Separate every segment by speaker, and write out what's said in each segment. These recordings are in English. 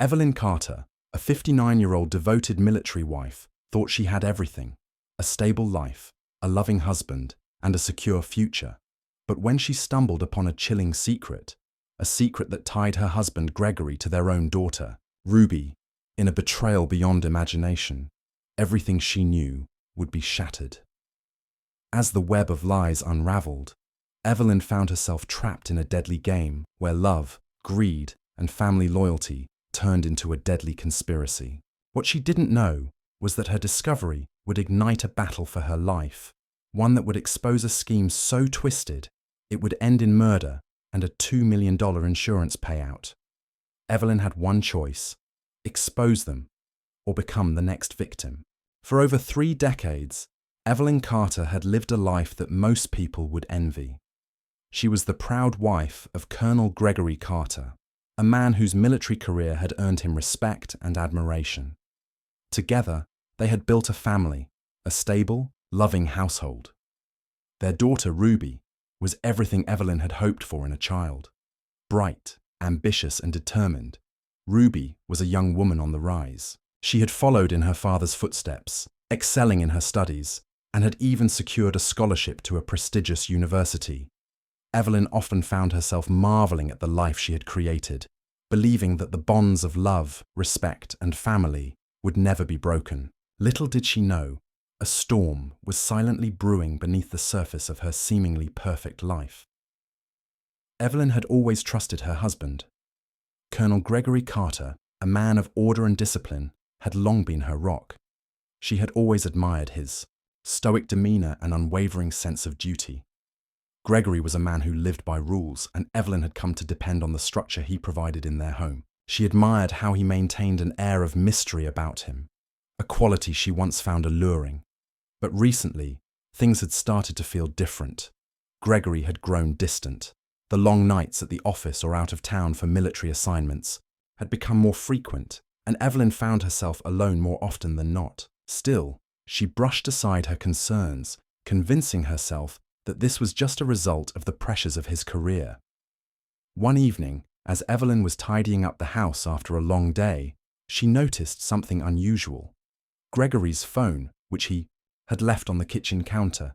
Speaker 1: Evelyn Carter, a 59-year-old devoted military wife, thought she had everything: a stable life, a loving husband, and a secure future. But when she stumbled upon a chilling secret, a secret that tied her husband Gregory to their own daughter, Ruby, in a betrayal beyond imagination, everything she knew would be shattered. As the web of lies unraveled, Evelyn found herself trapped in a deadly game where love, greed, and family loyalty turned into a deadly conspiracy. What she didn't know was that her discovery would ignite a battle for her life, one that would expose a scheme so twisted it would end in murder and a $2 million insurance payout. Evelyn had one choice: expose them or become the next victim. For over 3 decades, Evelyn Carter had lived a life that most people would envy. She was the proud wife of Colonel Gregory Carter, a man whose military career had earned him respect and admiration. Together, they had built a family, a stable, loving household. Their daughter, Ruby, was everything Evelyn had hoped for in a child. Bright, ambitious, and determined, Ruby was a young woman on the rise. She had followed in her father's footsteps, excelling in her studies, and had even secured a scholarship to a prestigious university. Evelyn often found herself marveling at the life she had created, believing that the bonds of love, respect, and family would never be broken. Little did she know, a storm was silently brewing beneath the surface of her seemingly perfect life. Evelyn had always trusted her husband. Colonel Gregory Carter, a man of order and discipline, had long been her rock. She had always admired his stoic demeanor and unwavering sense of duty. Gregory was a man who lived by rules, and Evelyn had come to depend on the structure he provided in their home. She admired how he maintained an air of mystery about him, a quality she once found alluring. But recently, things had started to feel different. Gregory had grown distant. The long nights at the office or out of town for military assignments had become more frequent, and Evelyn found herself alone more often than not. Still, she brushed aside her concerns, convincing herself that this was just a result of the pressures of his career. One evening, as Evelyn was tidying up the house after a long day, she noticed something unusual. Gregory's phone, which he had left on the kitchen counter,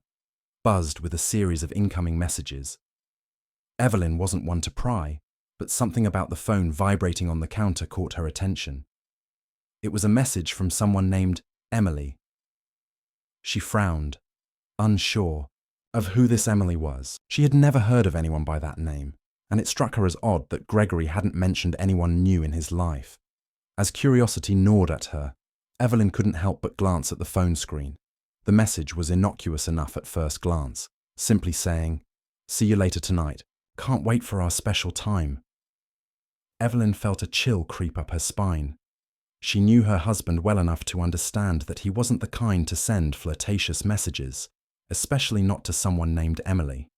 Speaker 1: buzzed with a series of incoming messages. Evelyn wasn't one to pry, but something about the phone vibrating on the counter caught her attention. It was a message from someone named Emily. She frowned, unsure of who this Emily was. She had never heard of anyone by that name, and it struck her as odd that Gregory hadn't mentioned anyone new in his life. As curiosity gnawed at her, Evelyn couldn't help but glance at the phone screen. The message was innocuous enough at first glance, simply saying, "See you later tonight. Can't wait for our special time." Evelyn felt a chill creep up her spine. She knew her husband well enough to understand that he wasn't the kind to send flirtatious messages, especially not to someone named Emily.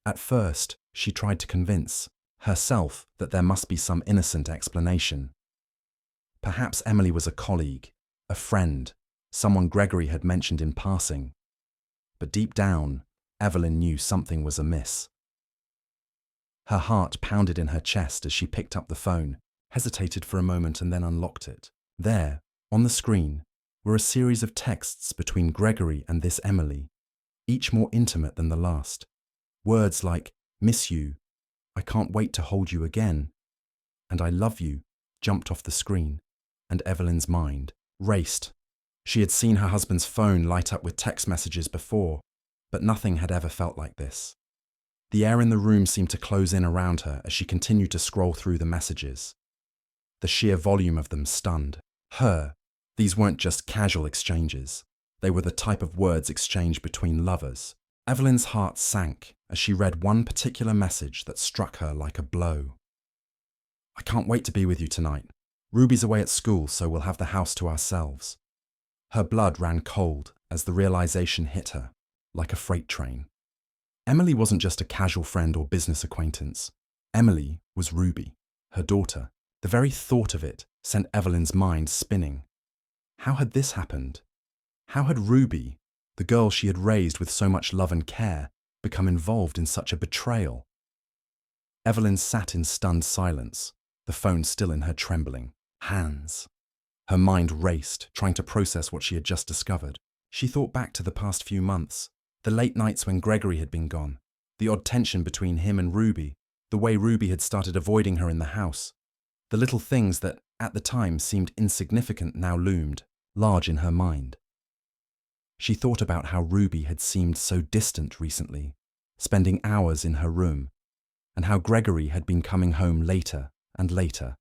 Speaker 1: At first, she tried to convince herself that there must be some innocent explanation. Perhaps Emily was a colleague, a friend, someone Gregory had mentioned in passing. But deep down, Evelyn knew something was amiss. Her heart pounded in her chest as she picked up the phone, hesitated for a moment and then unlocked it. There, on the screen, were a series of texts between Gregory and this Emily, each more intimate than the last. Words like, "miss you," "I can't wait to hold you again," and "I love you" jumped off the screen, and Evelyn's mind raced. She had seen her husband's phone light up with text messages before, but nothing had ever felt like this. The air in the room seemed to close in around her as she continued to scroll through the messages. The sheer volume of them stunned her. These weren't just casual exchanges. They were the type of words exchanged between lovers. Evelyn's heart sank as she read one particular message that struck her like a blow. "I can't wait to be with you tonight. Ruby's away at school, so we'll have the house to ourselves." Her blood ran cold as the realization hit her, like a freight train. Emily wasn't just a casual friend or business acquaintance. Emily was Ruby, her daughter. The very thought of it sent Evelyn's mind spinning. How had this happened? How had Ruby, the girl she had raised with so much love and care, become involved in such a betrayal? Evelyn sat in stunned silence, the the phone still in her trembling hands. Her mind raced, trying to process what she had just discovered. She thought back to the past few months, the late nights when Gregory had been gone, the odd tension between him and Ruby, the way Ruby had started avoiding her in the house. The little things that, at the time, seemed insignificant now loomed large in her mind. She thought about how Ruby had seemed so distant recently, spending hours in her room, and how Gregory had been coming home later and later,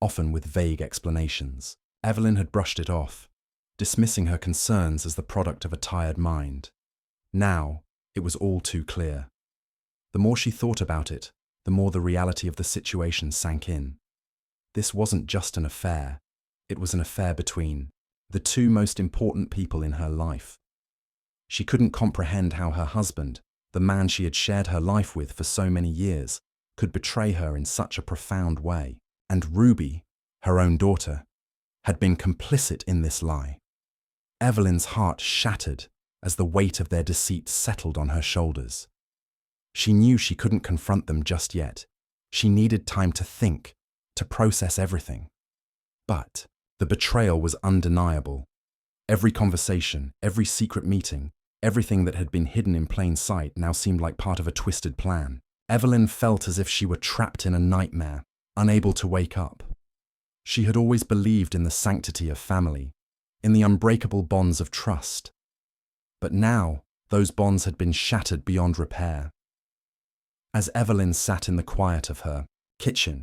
Speaker 1: often with vague explanations. Evelyn had brushed it off, dismissing her concerns as the product of a tired mind. Now, it was all too clear. The more she thought about it, the more the reality of the situation sank in. This wasn't just an affair, it was an affair between the two most important people in her life. She couldn't comprehend how her husband, the man she had shared her life with for so many years, could betray her in such a profound way. And Ruby, her own daughter, had been complicit in this lie. Evelyn's heart shattered as the weight of their deceit settled on her shoulders. She knew she couldn't confront them just yet. She needed time to think, to process everything. But the betrayal was undeniable. Every conversation, every secret meeting, everything that had been hidden in plain sight now seemed like part of a twisted plan. Evelyn felt as if she were trapped in a nightmare, unable to wake up. She had always believed in the sanctity of family, in the unbreakable bonds of trust. But now, those bonds had been shattered beyond repair. As Evelyn sat in the quiet of her kitchen,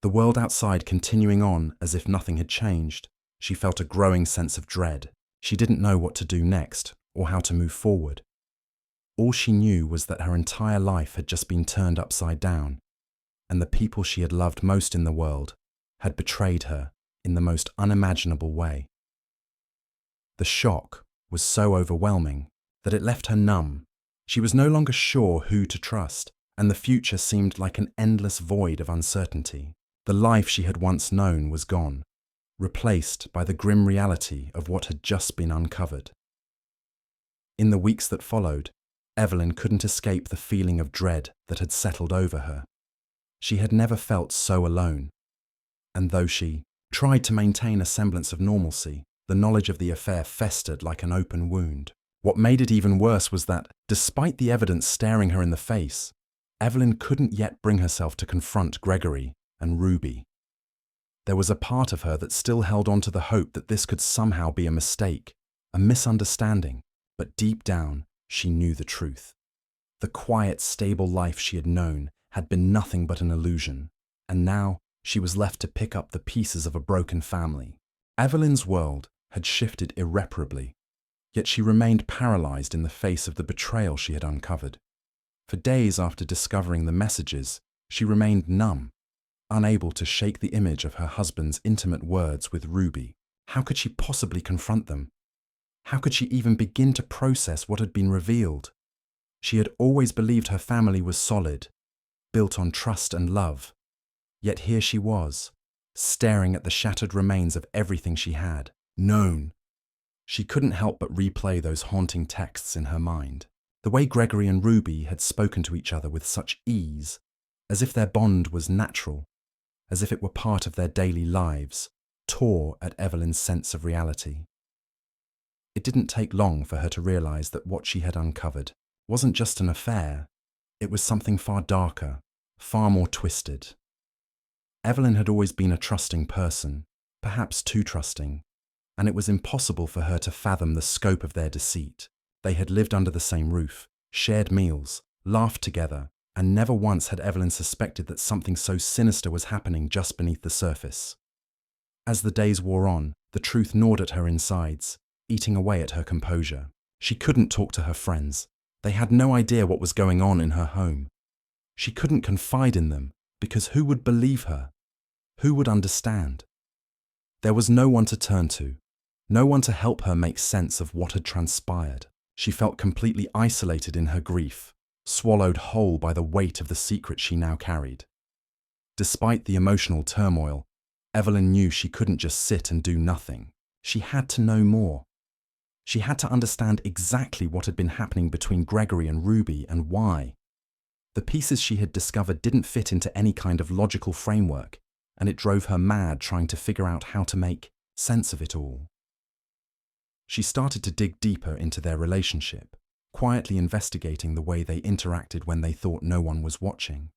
Speaker 1: the world outside continuing on as if nothing had changed, she felt a growing sense of dread. She didn't know what to do next or how to move forward. All she knew was that her entire life had just been turned upside down, and the people she had loved most in the world had betrayed her in the most unimaginable way. The shock was so overwhelming that it left her numb. She was no longer sure who to trust, and the future seemed like an endless void of uncertainty. The life she had once known was gone, replaced by the grim reality of what had just been uncovered. In the weeks that followed, Evelyn couldn't escape the feeling of dread that had settled over her. She had never felt so alone, and though she tried to maintain a semblance of normalcy, the knowledge of the affair festered like an open wound. What made it even worse was that, despite the evidence staring her in the face, Evelyn couldn't yet bring herself to confront Gregory and Ruby. There was a part of her that still held on to the hope that this could somehow be a mistake, a misunderstanding, but deep down, she knew the truth. The quiet, stable life she had known had been nothing but an illusion, and now she was left to pick up the pieces of a broken family. Evelyn's world had shifted irreparably, yet she remained paralyzed in the face of the betrayal she had uncovered. For days after discovering the messages, she remained numb, unable to shake the image of her husband's intimate words with Ruby. How could she possibly confront them? How could she even begin to process what had been revealed? She had always believed her family was solid, built on trust and love. Yet here she was, staring at the shattered remains of everything she had known. She couldn't help but replay those haunting texts in her mind. The way Gregory and Ruby had spoken to each other with such ease, as if their bond was natural, as if it were part of their daily lives, tore at Evelyn's sense of reality. It didn't take long for her to realize that what she had uncovered wasn't just an affair, it was something far darker, far more twisted. Evelyn had always been a trusting person, perhaps too trusting, and it was impossible for her to fathom the scope of their deceit. They had lived under the same roof, shared meals, laughed together, and never once had Evelyn suspected that something so sinister was happening just beneath the surface. As the days wore on, the truth gnawed at her insides, eating away at her composure. She couldn't talk to her friends. They had no idea what was going on in her home. She couldn't confide in them, because who would believe her? Who would understand? There was no one to turn to, no one to help her make sense of what had transpired. She felt completely isolated in her grief, swallowed whole by the weight of the secret she now carried. Despite the emotional turmoil, Evelyn knew she couldn't just sit and do nothing. She had to know more. She had to understand exactly what had been happening between Gregory and Ruby and why. The pieces she had discovered didn't fit into any kind of logical framework. and it drove her mad trying to figure out how to make sense of it all. She started to dig deeper into their relationship, quietly investigating the way they interacted when they thought no one was watching.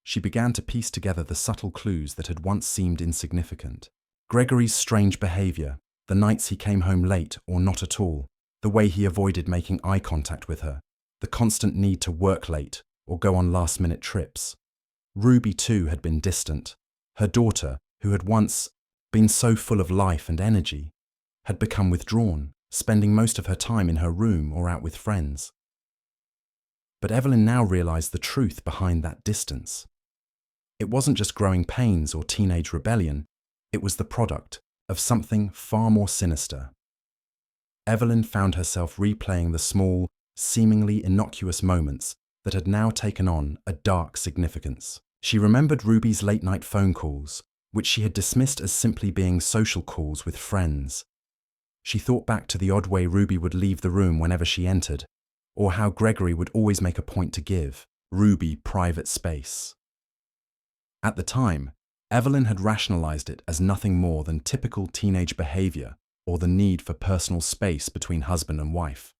Speaker 1: She began to piece together the subtle clues that had once seemed insignificant. Gregory's strange behavior, the nights he came home late or not at all, the way he avoided making eye contact with her, the constant need to work late or go on last-minute trips. Ruby, too, had been distant. Her daughter, who had once been so full of life and energy, had become withdrawn, spending most of her time in her room or out with friends. But Evelyn now realized the truth behind that distance. It wasn't just growing pains or teenage rebellion, it was the product of something far more sinister. Evelyn found herself replaying the small, seemingly innocuous moments that had now taken on a dark significance. She remembered Ruby's late-night phone calls, which she had dismissed as simply being social calls with friends. She thought back to the odd way Ruby would leave the room whenever she entered, or how Gregory would always make a point to give Ruby private space. At the time, Evelyn had rationalized it as nothing more than typical teenage behavior or the need for personal space between husband and wife.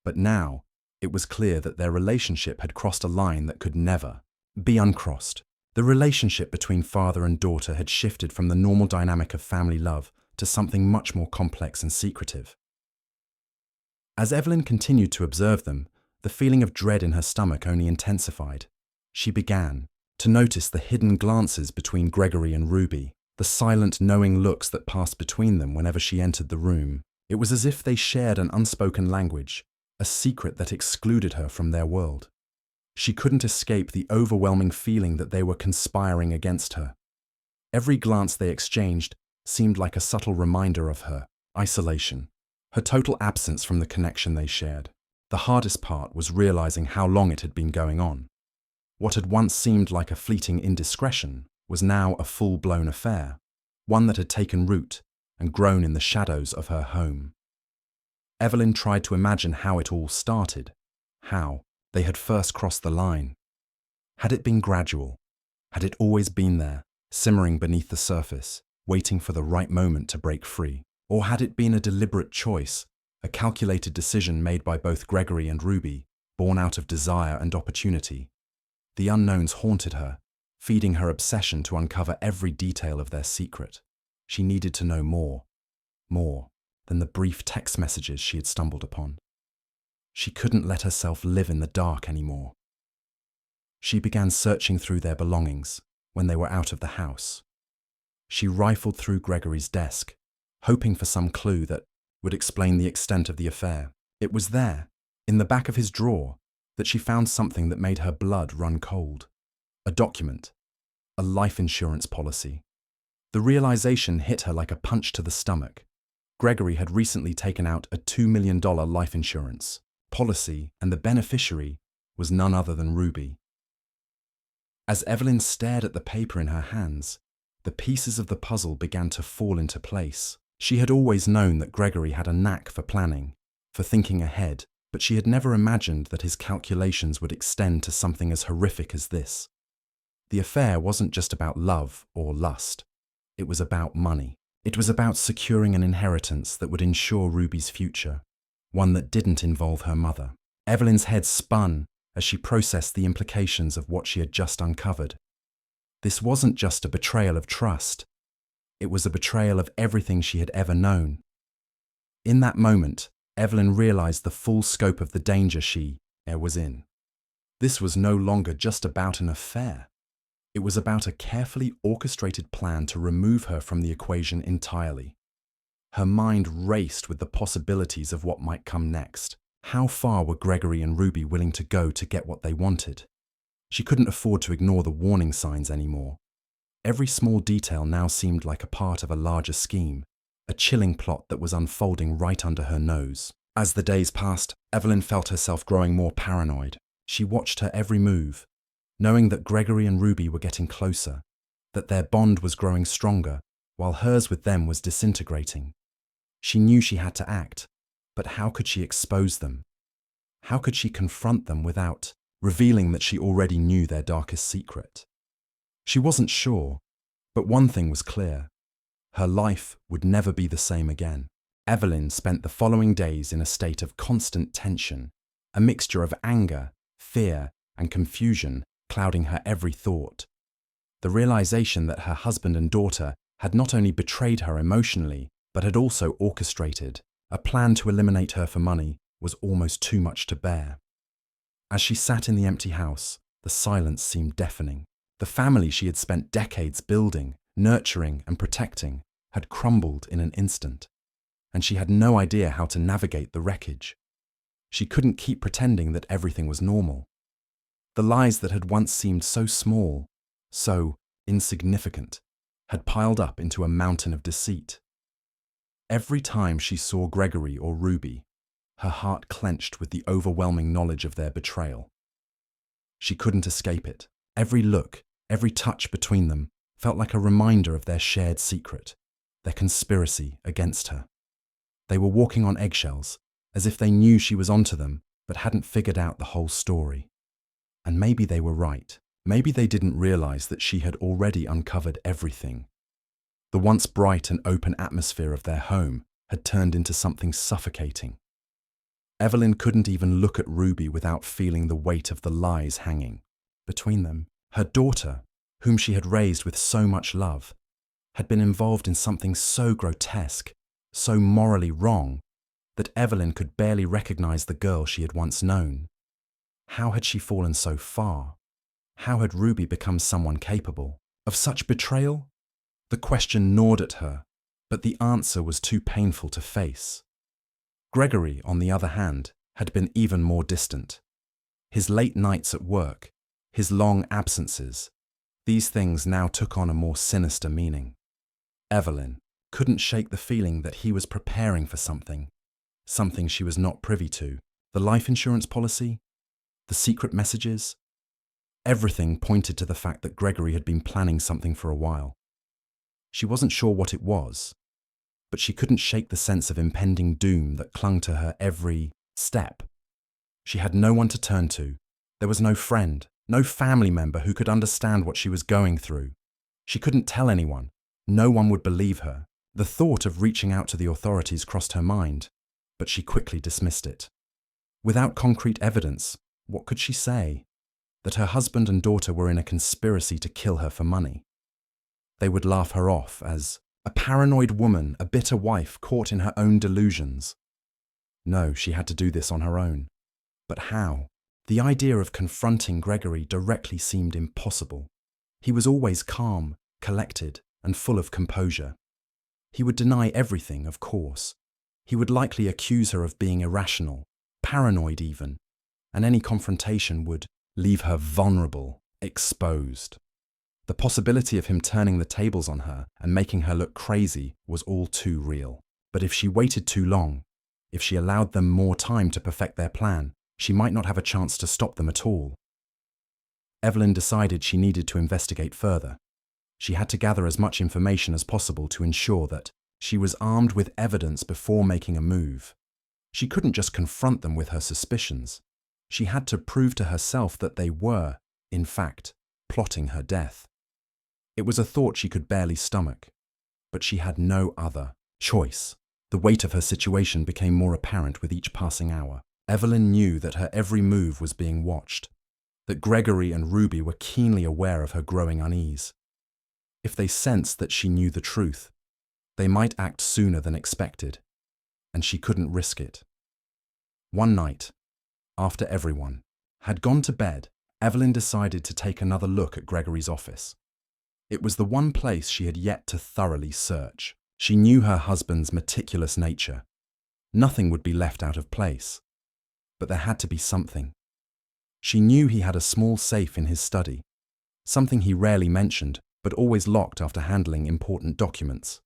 Speaker 1: But now, it was clear that their relationship had crossed a line that could never be uncrossed. The relationship between father and daughter had shifted from the normal dynamic of family love to something much more complex and secretive. As Evelyn continued to observe them, the feeling of dread in her stomach only intensified. She began to notice the hidden glances between Gregory and Ruby, the silent, knowing looks that passed between them whenever she entered the room. It was as if they shared an unspoken language, a secret that excluded her from their world. She couldn't escape the overwhelming feeling that they were conspiring against her. Every glance they exchanged seemed like a subtle reminder of her isolation, her total absence from the connection they shared. The hardest part was realizing how long it had been going on. What had once seemed like a fleeting indiscretion was now a full-blown affair, one that had taken root and grown in the shadows of her home. Evelyn tried to imagine how it all started, how they had first crossed the line. Had it been gradual? Had it always been there, simmering beneath the surface, waiting for the right moment to break free? Or had it been a deliberate choice, a calculated decision made by both Gregory and Ruby, born out of desire and opportunity? The unknowns haunted her, feeding her obsession to uncover every detail of their secret. She needed to know more than the brief text messages she had stumbled upon. She couldn't let herself live in the dark anymore. She began searching through their belongings when they were out of the house. She rifled through Gregory's desk, hoping for some clue that would explain the extent of the affair. It was there, in the back of his drawer, that she found something that made her blood run cold. A document, a life insurance policy. The realization hit her like a punch to the stomach. Gregory had recently taken out a $2 million life insurance policy, and the beneficiary was none other than Ruby. As Evelyn stared at the paper in her hands, the pieces of the puzzle began to fall into place. She had always known that Gregory had a knack for planning, for thinking ahead, but she had never imagined that his calculations would extend to something as horrific as this. The affair wasn't just about love or lust. It was about money. It was about securing an inheritance that would ensure Ruby's future, one that didn't involve her mother. Evelyn's head spun as she processed the implications of what she had just uncovered. This wasn't just a betrayal of trust. It was a betrayal of everything she had ever known. In that moment, Evelyn realized the full scope of the danger she was in. This was no longer just about an affair. It was about a carefully orchestrated plan to remove her from the equation entirely. Her mind raced with the possibilities of what might come next. How far were Gregory and Ruby willing to go to get what they wanted? She couldn't afford to ignore the warning signs anymore. Every small detail now seemed like a part of a larger scheme, a chilling plot that was unfolding right under her nose. As the days passed, Evelyn felt herself growing more paranoid. She watched her every move, knowing that Gregory and Ruby were getting closer, that their bond was growing stronger, while hers with them was disintegrating. She knew she had to act, but how could she expose them? How could she confront them without revealing that she already knew their darkest secret? She wasn't sure, But one thing was clear. Her life would never be the same again. Evelyn spent the following days in a state of constant tension, a mixture of anger, fear, and confusion clouding her every thought. The realization that her husband and daughter had not only betrayed her emotionally, but had also orchestrated a plan to eliminate her for money was almost too much to bear. As she sat in the empty house, the silence seemed deafening. The family she had spent decades building, nurturing, and protecting had crumbled in an instant, and she had no idea how to navigate the wreckage. She couldn't keep pretending that everything was normal. The lies that had once seemed so small, so insignificant, had piled up into a mountain of deceit. Every time she saw Gregory or Ruby, her heart clenched with the overwhelming knowledge of their betrayal. She couldn't escape it. Every look, every touch between them felt like a reminder of their shared secret, their conspiracy against her. They were walking on eggshells, as if they knew she was onto them, but hadn't figured out the whole story. And maybe they were right. Maybe they didn't realize that she had already uncovered everything. The once bright and open atmosphere of their home had turned into something suffocating. Evelyn couldn't even look at Ruby without feeling the weight of the lies hanging between them. Her daughter, whom she had raised with so much love, had been involved in something so grotesque, so morally wrong, that Evelyn could barely recognize the girl she had once known. How had she fallen so far? How had Ruby become someone capable of such betrayal? The question gnawed at her, but the answer was too painful to face. Gregory, on the other hand, had been even more distant. His late nights at work, his long absences, these things now took on a more sinister meaning. Evelyn couldn't shake the feeling that he was preparing for something she was not privy to. The life insurance policy, the secret messages, everything pointed to the fact that Gregory had been planning something for a while. She wasn't sure what it was, but she couldn't shake the sense of impending doom that clung to her every step. She had no one to turn to. There was no friend, no family member who could understand what she was going through. She couldn't tell anyone. No one would believe her. The thought of reaching out to the authorities crossed her mind, but she quickly dismissed it. Without concrete evidence, what could she say? That her husband and daughter were in a conspiracy to kill her for money. They would laugh her off as a paranoid woman, a bitter wife caught in her own delusions. No, she had to do this on her own. But how? The idea of confronting Gregory directly seemed impossible. He was always calm, collected, and full of composure. He would deny everything, of course. He would likely accuse her of being irrational, paranoid even, and any confrontation would leave her vulnerable, exposed. The possibility of him turning the tables on her and making her look crazy was all too real. But if she waited too long, if she allowed them more time to perfect their plan, she might not have a chance to stop them at all. Evelyn decided she needed to investigate further. She had to gather as much information as possible to ensure that she was armed with evidence before making a move. She couldn't just confront them with her suspicions. She had to prove to herself that they were, in fact, plotting her death. It was a thought she could barely stomach, but she had no other choice. The weight of her situation became more apparent with each passing hour. Evelyn knew that her every move was being watched, that Gregory and Ruby were keenly aware of her growing unease. If they sensed that she knew the truth, they might act sooner than expected, and she couldn't risk it. One night, after everyone had gone to bed, Evelyn decided to take another look at Gregory's office. It was the one place she had yet to thoroughly search. She knew her husband's meticulous nature. Nothing would be left out of place. But there had to be something. She knew he had a small safe in his study, something he rarely mentioned, but always locked after handling important documents.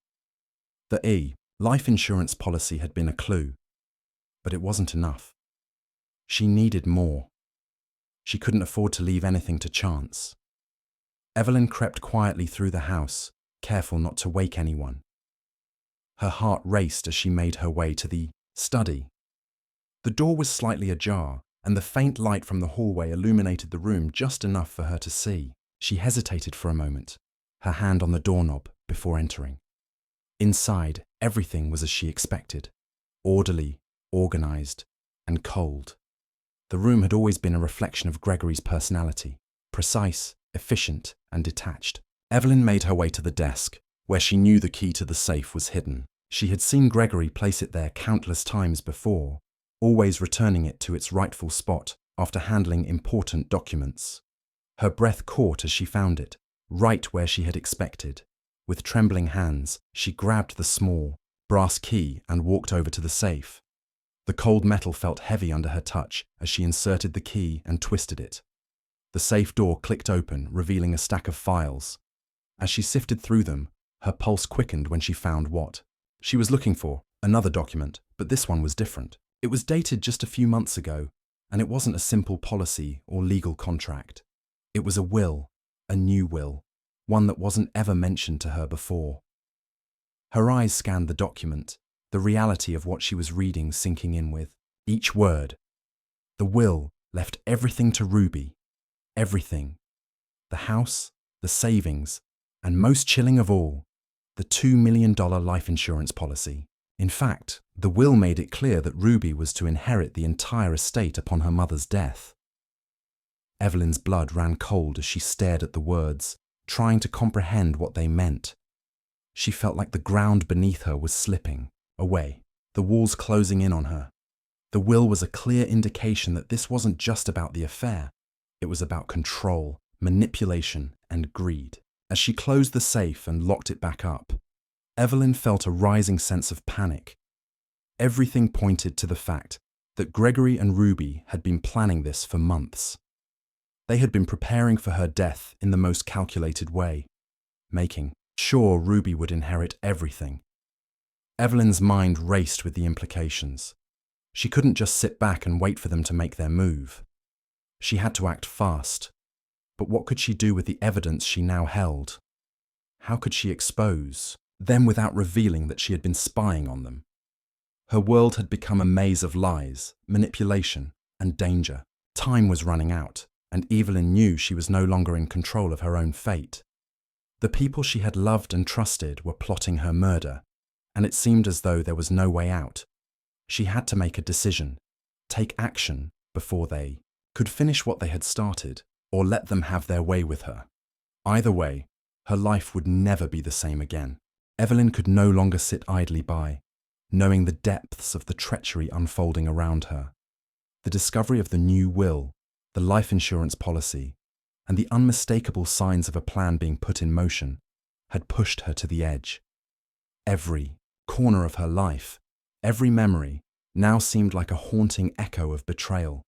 Speaker 1: The life insurance policy had been a clue, but it wasn't enough. She needed more. She couldn't afford to leave anything to chance. Evelyn crept quietly through the house, careful not to wake anyone. Her heart raced as she made her way to the study. The door was slightly ajar, and the faint light from the hallway illuminated the room just enough for her to see. She hesitated for a moment, her hand on the doorknob before entering. Inside, everything was as she expected, orderly, organized, and cold. The room had always been a reflection of Gregory's personality, precise, efficient, and detached. Evelyn made her way to the desk, where she knew the key to the safe was hidden. She had seen Gregory place it there countless times before, always returning it to its rightful spot after handling important documents. Her breath caught as she found it, right where she had expected. With trembling hands, she grabbed the small, brass key and walked over to the safe. The cold metal felt heavy under her touch as she inserted the key and twisted it. The safe door clicked open, revealing a stack of files. As she sifted through them, her pulse quickened when she found what she was looking for, another document, but this one was different. It was dated just a few months ago, and it wasn't a simple policy or legal contract. It was a will, a new will, one that wasn't ever mentioned to her before. Her eyes scanned the document, the reality of what she was reading sinking in with each word. The will left everything to Ruby. Everything. The house, the savings, and most chilling of all, the $2 million life insurance policy. In fact, the will made it clear that Ruby was to inherit the entire estate upon her mother's death. Evelyn's blood ran cold as she stared at the words, trying to comprehend what they meant. She felt like the ground beneath her was slipping away, the walls closing in on her. The will was a clear indication that this wasn't just about the affair. It was about control, manipulation, and greed. As she closed the safe and locked it back up, Evelyn felt a rising sense of panic. Everything pointed to the fact that Gregory and Ruby had been planning this for months. They had been preparing for her death in the most calculated way, making sure Ruby would inherit everything. Evelyn's mind raced with the implications. She couldn't just sit back and wait for them to make their move. She had to act fast. But what could she do with the evidence she now held? How could she expose them without revealing that she had been spying on them? Her world had become a maze of lies, manipulation, and danger. Time was running out, and Evelyn knew she was no longer in control of her own fate. The people she had loved and trusted were plotting her murder, and it seemed as though there was no way out. She had to make a decision, take action before they could finish what they had started, or let them have their way with her. Either way, her life would never be the same again. Evelyn could no longer sit idly by, knowing the depths of the treachery unfolding around her. The discovery of the new will, the life insurance policy, and the unmistakable signs of a plan being put in motion had pushed her to the edge. Every corner of her life, every memory, now seemed like a haunting echo of betrayal.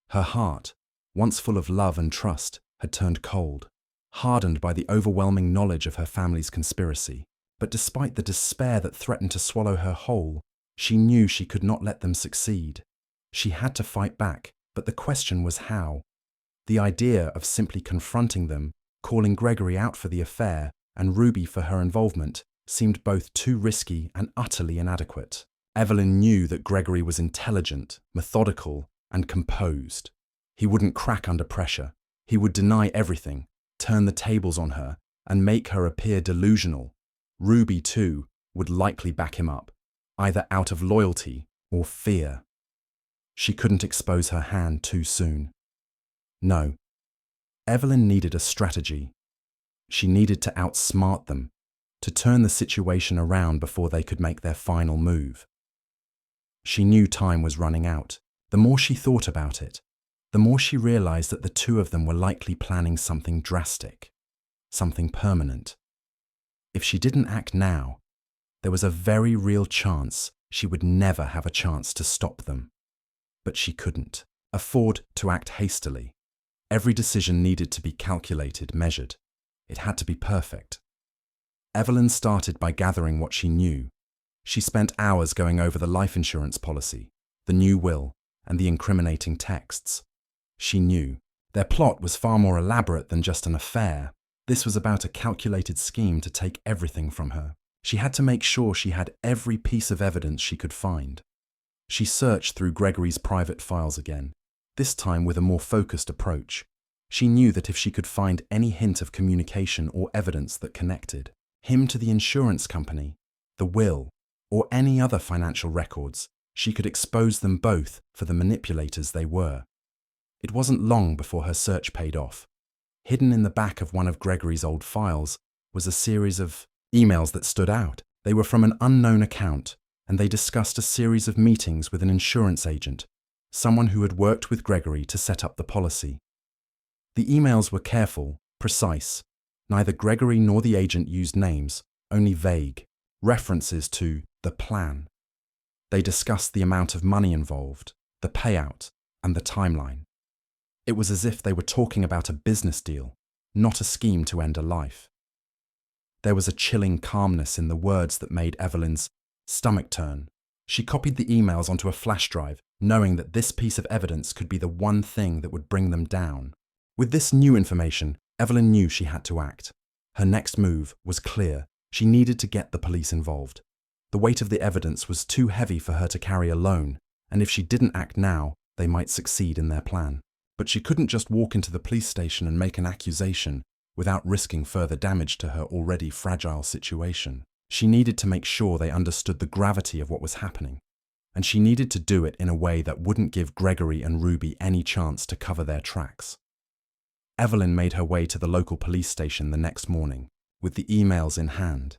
Speaker 1: Her heart, once full of love and trust, had turned cold, hardened by the overwhelming knowledge of her family's conspiracy. But despite the despair that threatened to swallow her whole, she knew she could not let them succeed. She had to fight back, but the question was how. The idea of simply confronting them, calling Gregory out for the affair and Ruby for her involvement, seemed both too risky and utterly inadequate. Evelyn knew that Gregory was intelligent, methodical, and composed. He wouldn't crack under pressure. He would deny everything, turn the tables on her, and make her appear delusional. Ruby, too, would likely back him up, either out of loyalty or fear. She couldn't expose her hand too soon. No. Evelyn needed a strategy. She needed to outsmart them, to turn the situation around before they could make their final move. She knew time was running out. The more she thought about it, the more she realized that the two of them were likely planning something drastic, something permanent. If she didn't act now, there was a very real chance she would never have a chance to stop them. But she couldn't afford to act hastily. Every decision needed to be calculated, measured. It had to be perfect. Evelyn started by gathering what she knew. She spent hours going over the life insurance policy, the new will, and the incriminating texts. She knew their plot was far more elaborate than just an affair. This was about a calculated scheme to take everything from her. She had to make sure she had every piece of evidence she could find. She searched through Gregory's private files again, this time with a more focused approach. She knew that if she could find any hint of communication or evidence that connected him to the insurance company, the will, or any other financial records, she could expose them both for the manipulators they were. It wasn't long before her search paid off. Hidden in the back of one of Gregory's old files was a series of emails that stood out. They were from an unknown account, and they discussed a series of meetings with an insurance agent, someone who had worked with Gregory to set up the policy. The emails were careful, precise. Neither Gregory nor the agent used names, only vague references to the plan. They discussed the amount of money involved, the payout, and the timeline. It was as if they were talking about a business deal, not a scheme to end a life. There was a chilling calmness in the words that made Evelyn's stomach turn. She copied the emails onto a flash drive, knowing that this piece of evidence could be the one thing that would bring them down. With this new information, Evelyn knew she had to act. Her next move was clear. She needed to get the police involved. The weight of the evidence was too heavy for her to carry alone, and if she didn't act now, they might succeed in their plan. But she couldn't just walk into the police station and make an accusation without risking further damage to her already fragile situation. She needed to make sure they understood the gravity of what was happening, and she needed to do it in a way that wouldn't give Gregory and Ruby any chance to cover their tracks. Evelyn made her way to the local police station the next morning, with the emails in hand.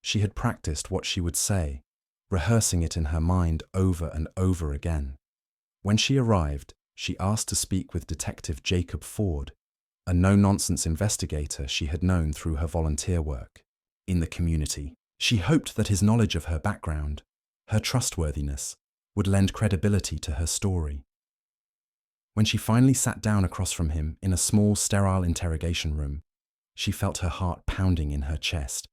Speaker 1: She had practiced what she would say, rehearsing it in her mind over and over again. When she arrived, she asked to speak with Detective Jacob Ford, a no-nonsense investigator she had known through her volunteer work in the community. She hoped that his knowledge of her background, her trustworthiness, would lend credibility to her story. When she finally sat down across from him in a small, sterile interrogation room, she felt her heart pounding in her chest.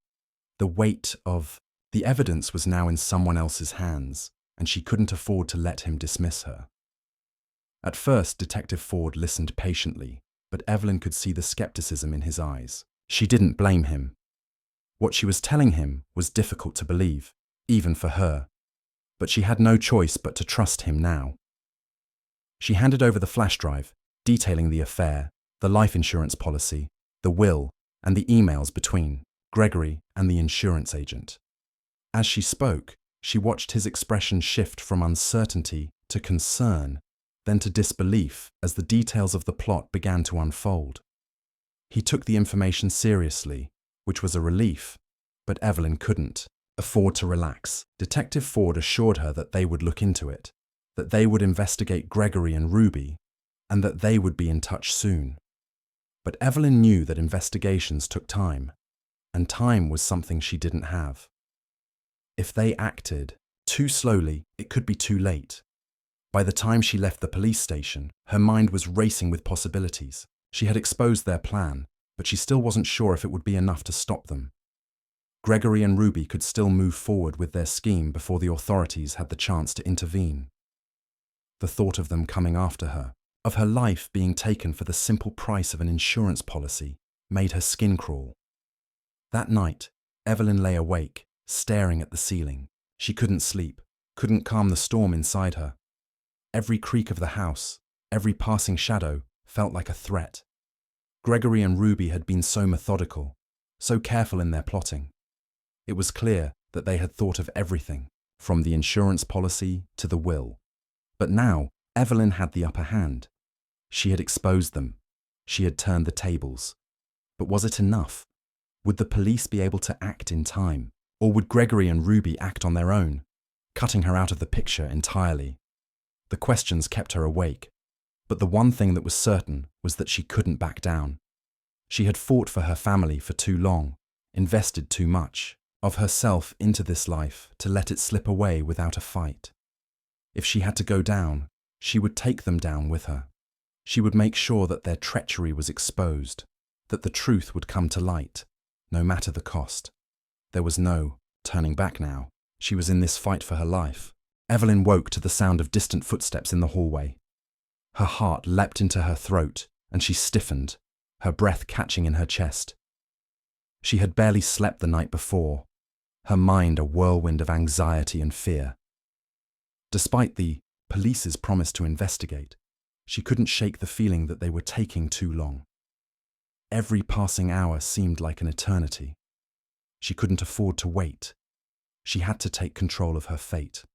Speaker 1: The weight of the evidence was now in someone else's hands, and she couldn't afford to let him dismiss her. At first, Detective Ford listened patiently, but Evelyn could see the skepticism in his eyes. She didn't blame him. What she was telling him was difficult to believe, even for her, but she had no choice but to trust him now. She handed over the flash drive, detailing the affair, the life insurance policy, the will, and the emails between Gregory and the insurance agent. As she spoke, she watched his expression shift from uncertainty to concern, then to disbelief as the details of the plot began to unfold. He took the information seriously, which was a relief, but Evelyn couldn't afford to relax. Detective Ford assured her that they would look into it, that they would investigate Gregory and Ruby, and that they would be in touch soon. But Evelyn knew that investigations took time, and time was something she didn't have. If they acted too slowly, it could be too late. By the time she left the police station, her mind was racing with possibilities. She had exposed their plan, but she still wasn't sure if it would be enough to stop them. Gregory and Ruby could still move forward with their scheme before the authorities had the chance to intervene. The thought of them coming after her, of her life being taken for the simple price of an insurance policy, made her skin crawl. That night, Evelyn lay awake, staring at the ceiling. She couldn't sleep, couldn't calm the storm inside her. Every creak of the house, every passing shadow, felt like a threat. Gregory and Ruby had been so methodical, so careful in their plotting. It was clear that they had thought of everything, from the insurance policy to the will. But now, Evelyn had the upper hand. She had exposed them. She had turned the tables. But was it enough? Would the police be able to act in time? Or would Gregory and Ruby act on their own, cutting her out of the picture entirely? The questions kept her awake. But the one thing that was certain was that she couldn't back down. She had fought for her family for too long, invested too much of herself into this life to let it slip away without a fight. If she had to go down, she would take them down with her. She would make sure that their treachery was exposed, that the truth would come to light, no matter the cost. There was no turning back now. She was in this fight for her life. Evelyn woke to the sound of distant footsteps in the hallway. Her heart leapt into her throat, and she stiffened, her breath catching in her chest. She had barely slept the night before, her mind a whirlwind of anxiety and fear. Despite the police's promise to investigate, She couldn't shake the feeling that they were taking too long. Every passing hour seemed like an eternity. She couldn't afford to wait. She had to take control of her fate.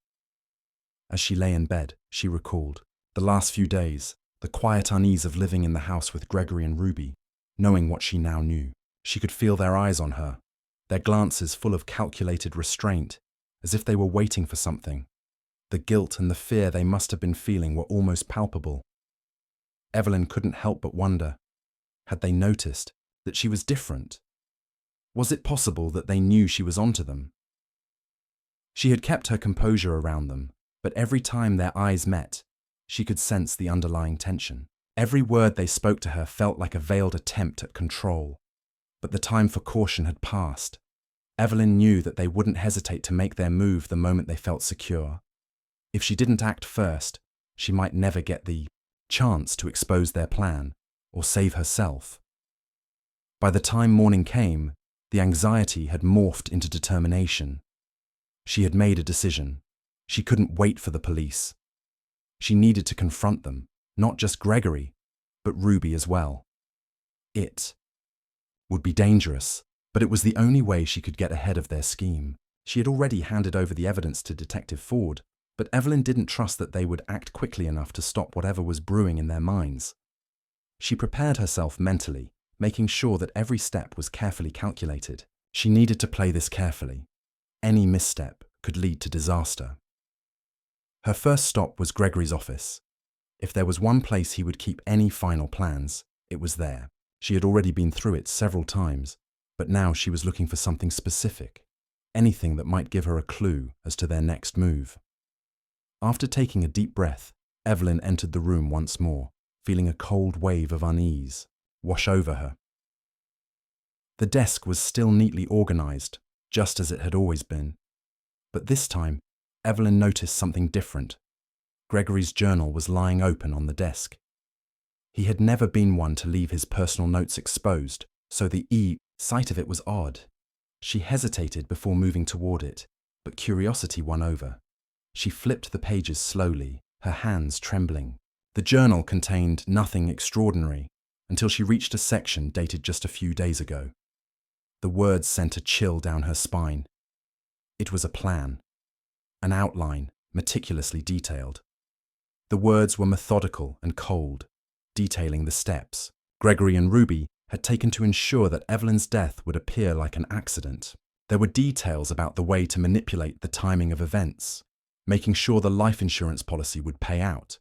Speaker 1: As she lay in bed, she recalled the last few days, the quiet unease of living in the house with Gregory and Ruby, knowing what she now knew. She could feel their eyes on her, their glances full of calculated restraint, as if they were waiting for something. The guilt and the fear they must have been feeling were almost palpable. Evelyn couldn't help but wonder, had they noticed that she was different? Was it possible that they knew she was onto them? She had kept her composure around them, but every time their eyes met, she could sense the underlying tension. Every word they spoke to her felt like a veiled attempt at control. But the time for caution had passed. Evelyn knew that they wouldn't hesitate to make their move the moment they felt secure. If she didn't act first, she might never get the chance to expose their plan or save herself. By the time morning came, the anxiety had morphed into determination. She had made a decision. She couldn't wait for the police. She needed to confront them, not just Gregory, but Ruby as well. It would be dangerous, but it was the only way she could get ahead of their scheme. She had already handed over the evidence to Detective Ford, but Evelyn didn't trust that they would act quickly enough to stop whatever was brewing in their minds. She prepared herself mentally, making sure that every step was carefully calculated. She needed to play this carefully. Any misstep could lead to disaster. Her first stop was Gregory's office. If there was one place he would keep any final plans, it was there. She had already been through it several times, but now she was looking for something specific, anything that might give her a clue as to their next move. After taking a deep breath, Evelyn entered the room once more, feeling a cold wave of unease wash over her. The desk was still neatly organized, just as it had always been. But this time, Evelyn noticed something different. Gregory's journal was lying open on the desk. He had never been one to leave his personal notes exposed, so the sight of it was odd. She hesitated before moving toward it, but curiosity won over. She flipped the pages slowly, her hands trembling. The journal contained nothing extraordinary until she reached a section dated just a few days ago. The words sent a chill down her spine. It was a plan, an outline, meticulously detailed. The words were methodical and cold, detailing the steps Gregory and Ruby had taken to ensure that Evelyn's death would appear like an accident. There were details about the way to manipulate the timing of events, making sure the life insurance policy would pay out,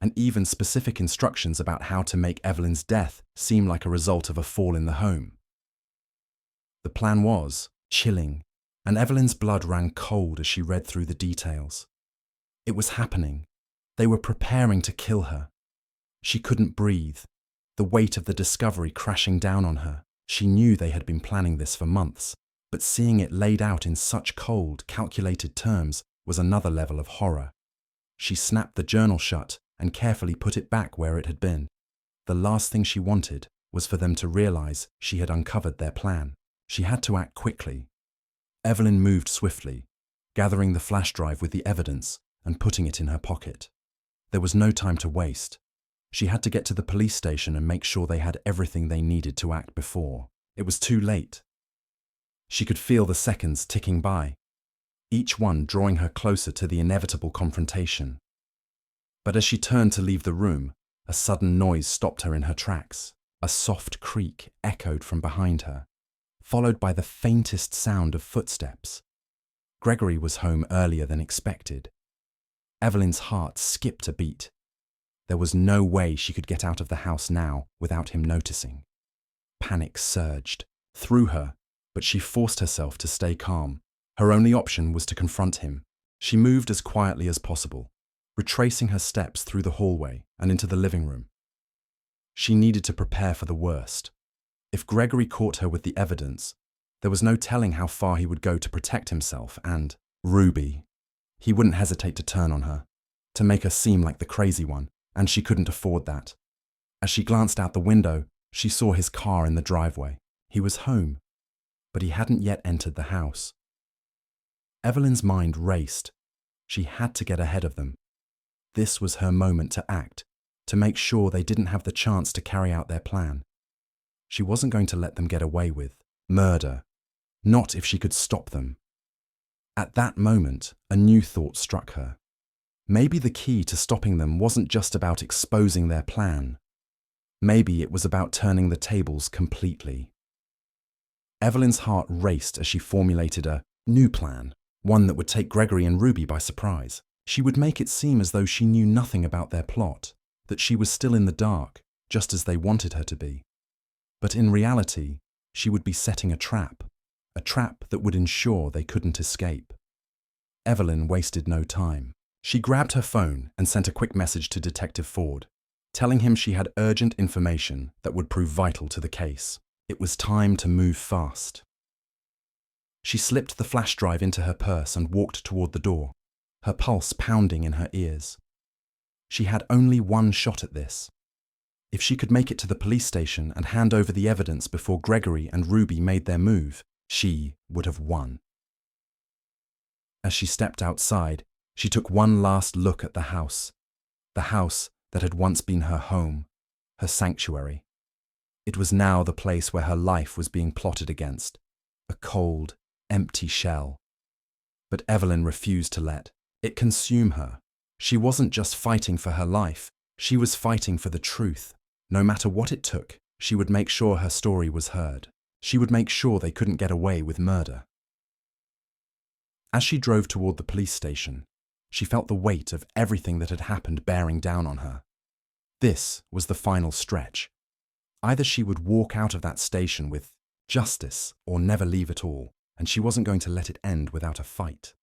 Speaker 1: and even specific instructions about how to make Evelyn's death seem like a result of a fall in the home. The plan was chilling, and Evelyn's blood ran cold as she read through the details. It was happening. They were preparing to kill her. She couldn't breathe, the weight of the discovery crashing down on her. She knew they had been planning this for months, but seeing it laid out in such cold, calculated terms was another level of horror. She snapped the journal shut and carefully put it back where it had been. The last thing she wanted was for them to realize she had uncovered their plan. She had to act quickly. Evelyn moved swiftly, gathering the flash drive with the evidence and putting it in her pocket. There was no time to waste. She had to get to the police station and make sure they had everything they needed to act before. It was too late. She could feel the seconds ticking by, each one drawing her closer to the inevitable confrontation. But as she turned to leave the room, a sudden noise stopped her in her tracks. A soft creak echoed from behind her, followed by the faintest sound of footsteps. Gregory was home earlier than expected. Evelyn's heart skipped a beat. There was no way she could get out of the house now without him noticing. Panic surged through her, but she forced herself to stay calm. Her only option was to confront him. She moved as quietly as possible, retracing her steps through the hallway and into the living room. She needed to prepare for the worst. If Gregory caught her with the evidence, there was no telling how far he would go to protect himself and Ruby. He wouldn't hesitate to turn on her, to make her seem like the crazy one, and she couldn't afford that. As she glanced out the window, she saw his car in the driveway. He was home, but he hadn't yet entered the house. Evelyn's mind raced. She had to get ahead of them. This was her moment to act, to make sure they didn't have the chance to carry out their plan. She wasn't going to let them get away with murder, not if she could stop them. At that moment, a new thought struck her. Maybe the key to stopping them wasn't just about exposing their plan. Maybe it was about turning the tables completely. Evelyn's heart raced as she formulated a new plan, one that would take Gregory and Ruby by surprise. She would make it seem as though she knew nothing about their plot, that she was still in the dark, just as they wanted her to be. But in reality, she would be setting a trap that would ensure they couldn't escape. Evelyn wasted no time. She grabbed her phone and sent a quick message to Detective Ford, telling him she had urgent information that would prove vital to the case. It was time to move fast. She slipped the flash drive into her purse and walked toward the door, her pulse pounding in her ears. She had only one shot at this. If she could make it to the police station and hand over the evidence before Gregory and Ruby made their move, she would have won. As she stepped outside, she took one last look at the house that had once been her home, her sanctuary. It was now the place where her life was being plotted against, a cold, empty shell. But Evelyn refused to let it consume her. She wasn't just fighting for her life, she was fighting for the truth. No matter what it took, she would make sure her story was heard. She would make sure they couldn't get away with murder. As she drove toward the police station, she felt the weight of everything that had happened bearing down on her. This was the final stretch. Either she would walk out of that station with justice or never leave at all, and she wasn't going to let it end without a fight.